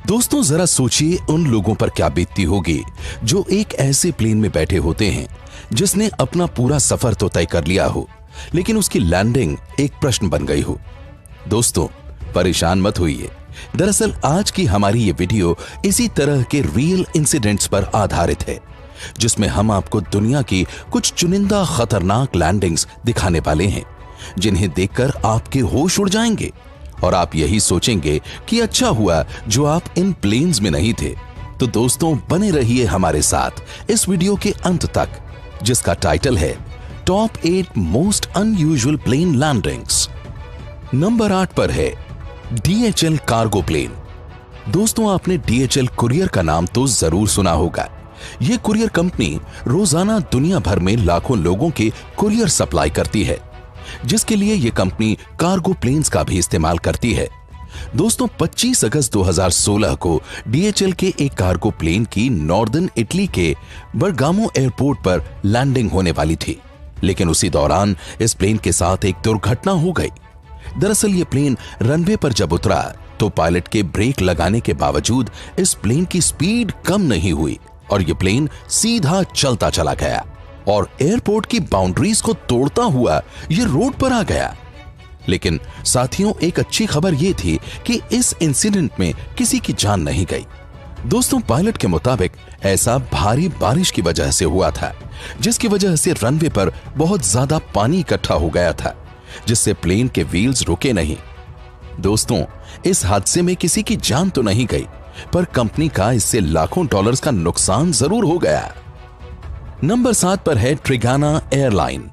दोस्तों जरा सोचिए उन लोगों पर क्या बीतती होगी जो एक ऐसे प्लेन में बैठे होते हैं जिसने अपना पूरा सफर तो तय कर लिया हो, लेकिन उसकी लैंडिंग एक प्रश्न बन गई हो। दोस्तों परेशान मत होइए, दरअसल आज की हमारी ये वीडियो इसी तरह के रियल इंसिडेंट्स पर आधारित है, जिसमें हम आपको दुनिया की कुछ चुनिंदा खतरनाक लैंडिंग्स दिखाने वाले हैं, जिन्हें देखकर आपके होश उड़ जाएंगे और आप यही सोचेंगे कि अच्छा हुआ जो आप इन प्लेन्स में नहीं थे। तो दोस्तों बने रहिए हमारे साथ इस वीडियो के अंत तक, जिसका टाइटल है top 8 most unusual plane landings. Number 8 पर है DHL कार्गो प्लेन। दोस्तों आपने DHL कुरियर का नाम तो जरूर सुना होगा। यह कुरियर कंपनी रोजाना दुनिया भर में लाखों लोगों के कुरियर सप्लाई करती है, जिसके लिए यह कंपनी कार्गो प्लेन्स का भी इस्तेमाल करती है। दोस्तों 25 अगस्त 2016 को DHL के एक कार्गो प्लेन की नॉर्दर्न इटली के बरगामो एयरपोर्ट पर लैंडिंग होने वाली थी, लेकिन उसी दौरान इस प्लेन के साथ एक दुर्घटना हो गई। दरअसल ये प्लेन रनवे पर जब उतरा तो पायलट के ब्रेक लगाने के बावजूद इस प्लेन की स्पीड कम नहीं हुई और ये प्लेन सीधा चलता चला गया और एयरपोर्ट की बाउंड्रीज को तोड़ता हुआ ये रोड पर आ गया। लेकिन साथियों एक अच्छी खबर ये थी कि इस इंसिडेंट में किसी की जान नहीं गई। दोस्तों पायलट के मुताबिक ऐसा भारी बारिश की वजह से हुआ था, जिसकी वजह से रनवे पर बहुत ज्यादा पानी इकट्ठा हो गया था, जिससे प्लेन के व्हील्स रुके नहीं। दोस्तों इस हादसे में किसी की जान तो नहीं गई, पर कंपनी का इससे लाखों डॉलर्स का नुकसान जरूर हो गया। नंबर 7 पर है ट्रिगाना एयरलाइन।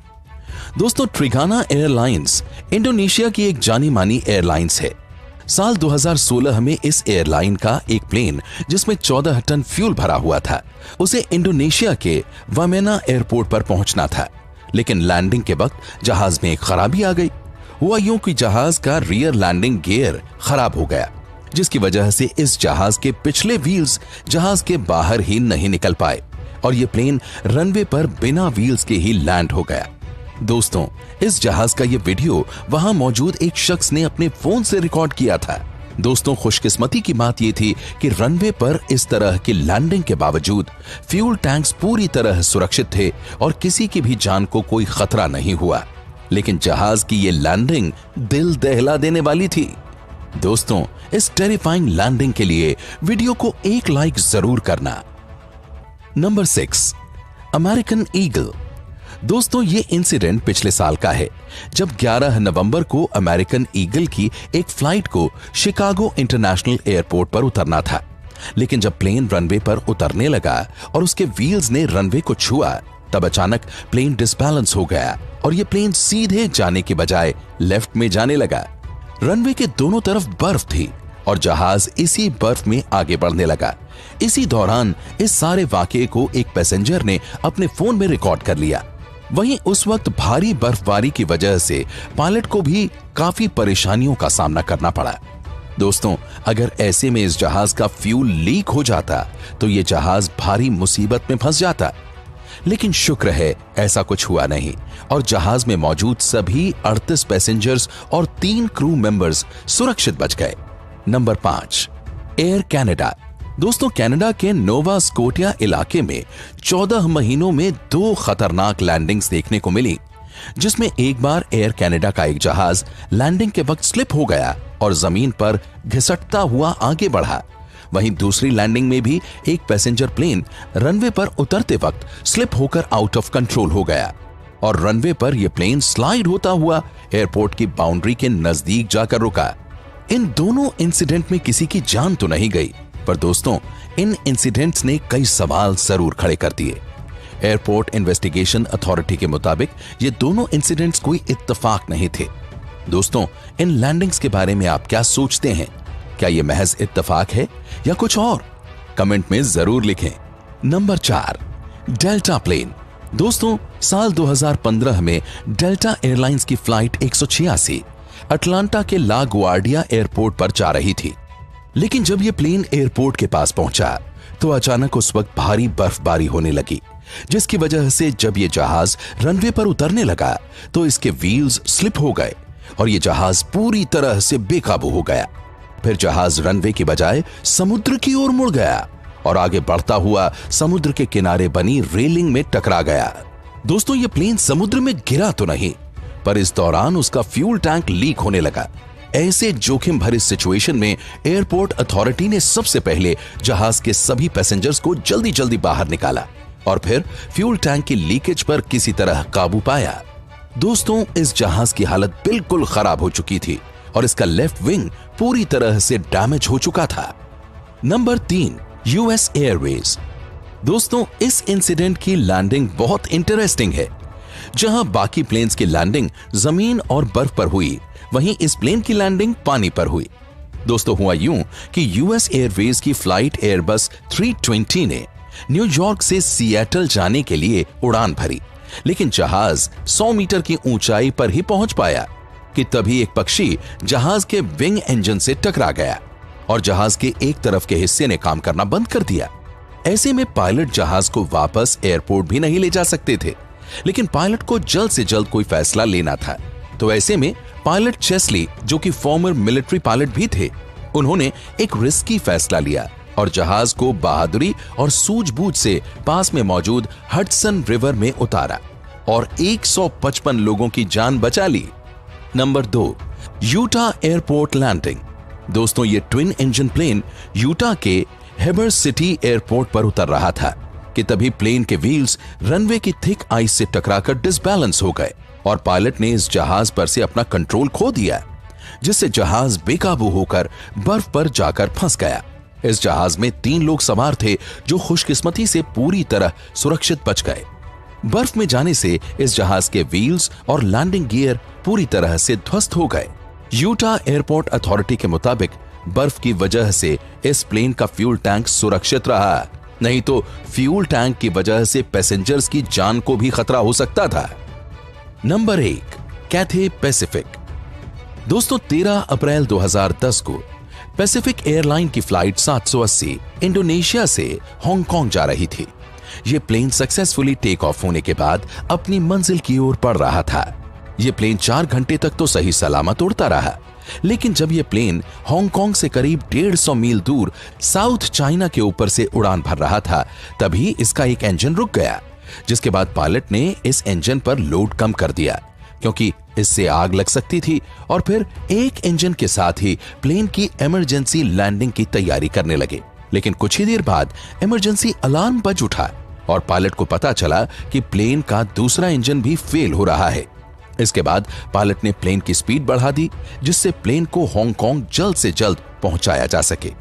दोस्तों ट्रिगाना एयरलाइंस इंडोनेशिया की एक जानी मानी एयरलाइंस है। साल 2016 में इस एयरलाइन का एक प्लेन जिसमें 14 टन फ्यूल भरा हुआ था, उसे इंडोनेशिया के वामेना एयरपोर्ट पर पहुंचना था, लेकिन लैंडिंग के वक्त जहाज में एक खराबी आ गई। हुआ यूं कि जहाज का रियर लैंडिंग गियर खराब हो गया, जिसकी वजह से इस जहाज के पिछले व्हील्स जहाज के बाहर ही नहीं निकल पाए और यह प्लेन रनवे पर बिना व्हील्स के ही लैंड हो गया। दोस्तों इस जहाज का यह वीडियो वहां मौजूद एक शख्स ने अपने फोन से रिकॉर्ड किया था। दोस्तों खुशकिस्मती की बात यह थी कि रनवे पर इस तरह की लैंडिंग के बावजूद फ्यूल टैंक्स पूरी तरह सुरक्षित थे और किसी की भी जान को कोई खतरा नहीं हुआ, लेकिन जहाज की यह लैंडिंग दिल दहला देने वाली थी। दोस्तों इस टेरिफाइंग लैंडिंग के लिए वीडियो को एक लाइक जरूर करना। Number 6 American eagle. दोस्तों ये इंसिडेंट पिछले साल का है, जब 11 नवंबर को अमेरिकन ईगल की एक फ्लाइट को शिकागो इंटरनेशनल एयरपोर्ट पर उतरना था, लेकिन जब प्लेन रनवे पर उतरने लगा और उसके व्हील्स ने रनवे को छुआ, तब अचानक प्लेन डिसबैलेंस हो गया और यह प्लेन सीधे जाने के बजाय लेफ्ट में जाने लगा। रनवे के दोनों तरफ बर्फ थी और जहाज इसी बर्फ में आगे बढ़ने लगा। इसी दौरान इस सारे वाकये को एक पैसेंजर ने अपने फोन में रिकॉर्ड कर लिया। वहीं उस वक्त भारी बर्फबारी की वजह से पायलट को भी काफी परेशानियों का सामना करना पड़ा। दोस्तों अगर ऐसे में इस जहाज का फ्यूल लीक हो जाता तो यह जहाज भारी मुसीबत में फंस जाता, लेकिन शुक्र है ऐसा कुछ हुआ नहीं और जहाज में मौजूद सभी 38 पैसेंजर्स और 3 क्रू मेंबर्स सुरक्षित बच गए। Number 5 air Canada. दोस्तों कनाडा के नोवा स्कोटिया इलाके में 14 महीनों में 2 खतरनाक लैंडिंग्स देखने को मिली, जिसमें एक बार एयर कनाडा का एक जहाज लैंडिंग के वक्त स्लिप हो गया और जमीन पर घिसटता हुआ आगे बढ़ा। वहीं दूसरी लैंडिंग में भी एक पैसेंजर प्लेन रनवे पर उतरते वक्त स्लिप होकर आउट ऑफ कंट्रोल हो गया और रनवे पर यह प्लेन स्लाइड होता हुआ एयरपोर्ट की बाउंड्री के नजदीक जाकर रुका। इन दोनों इंसिडेंट में किसी की जान तो नहीं गई, पर दोस्तों इन इंसिडेंट्स ने कई सवाल जरूर खड़े कर दिए। एयरपोर्ट इन्वेस्टिगेशन अथॉरिटी के मुताबिक ये दोनों इंसिडेंट्स कोई इत्तेफाक नहीं थे। दोस्तों इन लैंडिंग्स के बारे में आप क्या सोचते हैं? क्या ये महज इत्तेफाक है या कुछ और? कमेंट में जरूर लिखें। Number 4 Delta plane. दोस्तों साल 2015 में डेल्टा एयरलाइंस की फ्लाइट 186 अटलांटा के ला गुआर्डिया एयरपोर्ट पर जा रही थी, लेकिन जब यह प्लेन एयरपोर्ट के पास पहुंचा तो अचानक उस वक्त भारी बर्फबारी होने लगी, जिसकी वजह से जब यह जहाज रनवे पर उतरने लगा तो इसके व्हील्स स्लिप हो गए और यह जहाज पूरी तरह से बेकाबू हो गया। फिर जहाज रनवे की बजाय समुद्र की ओर मुड़ गया और आगे बढ़ता हुआ समुद्र के किनारे बनी रेलिंग में टकरा गया। दोस्तों, यह प्लेन समुद्र में गिरा तो नहीं, पर इस दौरान उसका फ्यूल टैंक लीक होने लगा। ऐसे जोखिम भरी सिचुएशन में एयरपोर्ट अथॉरिटी ने सबसे पहले जहाज के सभी पैसेंजर्स को जल्दी जल्दी बाहर निकाला और फिर फ्यूल टैंक की लीकेज पर किसी तरह काबू पाया। दोस्तों, इस जहाज की हालत बिल्कुल खराब हो चुकी थी और इसका लेफ्ट विंग पूरी तरह से डैमेज हो चुका था। Number 3, US Airways. दोस्तों, इस इंसिडेंट की लैंडिंग बहुत इंटरेस्टिंग है। जहां बाकी प्लेन्स की लैंडिंग जमीन और बर्फ पर हुई, वहीं इस प्लेन की लैंडिंग पानी पर हुई। दोस्तों, हुआ यूं कि यूएस एयरवेज की फ्लाइट एयरबस 320 ने न्यूयॉर्क से सिएटल जाने के लिए उड़ान भरी, लेकिन जहाज 100 मीटर की ऊंचाई पर ही पहुंच पाया कि तभी एक पक्षी जहाज के विंग इंजन से टकरा गया और जहाज के एक तरफ के हिस्से ने काम करना बंद कर दिया। ऐसे में पायलट जहाज को वापस एयरपोर्ट भी नहीं ले जा सकते थे, लेकिन पायलट को जल्द से जल्द कोई फैसला लेना था। तो ऐसे में पायलट चेस्ली, जो कि फॉर्मर मिलिट्री पायलट भी थे, उन्होंने एक रिस्की फैसला लिया और जहाज को बहादुरी और सूझबूझ से पास में मौजूद हडसन रिवर में उतारा और 155 लोगों की जान बचा ली। Number 2, Utah airport landing. दोस्तों, ये ट्विन इंजन प्लेन यूटा के हेबर सिटी एयरपोर्ट पर उतर रहा था कि तभी प्लेन के व्हील्स रनवे की थिक आइस से टकराकर डिसबैलेंस हो गए और पायलट ने इस जहाज पर से अपना कंट्रोल खो दिया, जिससे जहाज बेकाबू होकर बर्फ पर जाकर फंस गया। इस जहाज में 3 लोग सवार थे जो खुशकिस्मती से पूरी तरह सुरक्षित बच गए। बर्फ में जाने से इस जहाज के व्हील्स और लैंडिंग गियर पूरी तरह से ध्वस्त हो गए। यूटा एयरपोर्ट अथॉरिटी के मुताबिक बर्फ की वजह से इस प्लेन का फ्यूल टैंक सुरक्षित रहा, नहीं तो फ्यूल टैंक की वजह से पैसेंजर्स की जान को भी खतरा हो सकता था। Number 1, Cathay Pacific. दोस्तों, 13 अप्रैल 2010 को पैसिफिक एयरलाइन की फ्लाइट 780 इंडोनेशिया से हांगकांग जा रही थी। यह प्लेन सक्सेसफुली टेक ऑफ होने के बाद अपनी मंजिल की ओर बढ़ रहा था। यह प्लेन 4 घंटे तक तो सही सलामत उड़ता रहा, लेकिन जब यह प्लेन हांगकांग से करीब 150 मील दूर साउथ चाइना के ऊपर से उड़ान भर रहा था, तभी इसका एक इंजन रुक गया, जिसके बाद पायलट ने इस इंजन पर लोड कम कर दिया क्योंकि इससे आग लग सकती थी और फिर एक इंजन के साथ ही प्लेन की इमरजेंसी लैंडिंग की तैयारी करने लगे। लेकिन कुछ ही देर बाद इमरजेंसी अलार्म बज उठा और पायलट को पता चला कि प्लेन का दूसरा इंजन भी फेल हो रहा है। इसके बाद पायलट ने प्लेन की स्पीड बढ़ा दी, जिससे प्लेन को हांगकांग जल्द से जल्द पहुंचाया जा सके।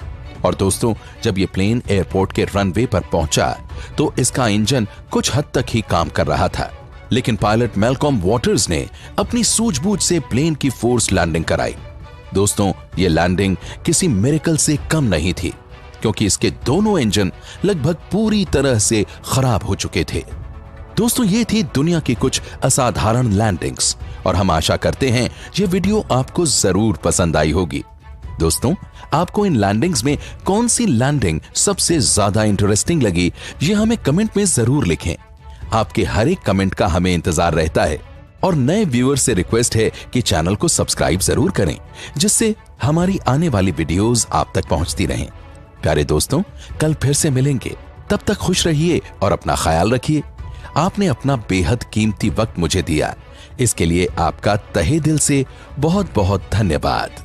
और दोस्तों, जब यह प्लेन एयरपोर्ट के रनवे पर पहुंचा तो इसका इंजन कुछ हद तक ही काम कर रहा था, लेकिन पायलट मैल्कॉम वॉटर्स ने अपनी सूझबूझ से प्लेन की फोर्स लैंडिंग कराई। दोस्तों, यह लैंडिंग किसी मिरेकल से कम नहीं थी, क्योंकि इसके दोनों इंजन लगभग पूरी तरह से खराब हो चुके थे। दोस्तों, ये थी दुनिया की कुछ असाधारण लैंडिंग्स और हम आशा करते हैं ये वीडियो आपको जरूर पसंद आई होगी। दोस्तों, आपको इन लैंडिंग्स में कौन सी लैंडिंग सबसे ज्यादा इंटरेस्टिंग लगी, ये हमें कमेंट में जरूर लिखें। आपके हर एक कमेंट का हमें इंतजार रहता है और नए व्यूअर से रिक्वेस्ट है कि चैनल को सब्सक्राइब जरूर करें, जिससे हमारी आने वाली वीडियोस आप तक पहुंचती रहें। प्यारे दोस्तों, कल फिर से मिलेंगे, तब तक खुश रहिए और अपना ख्याल रखिए। आपने अपना बेहद कीमती वक्त मुझे दिया, इसके लिए आपका तहे दिल से बहुत बहुत धन्यवाद।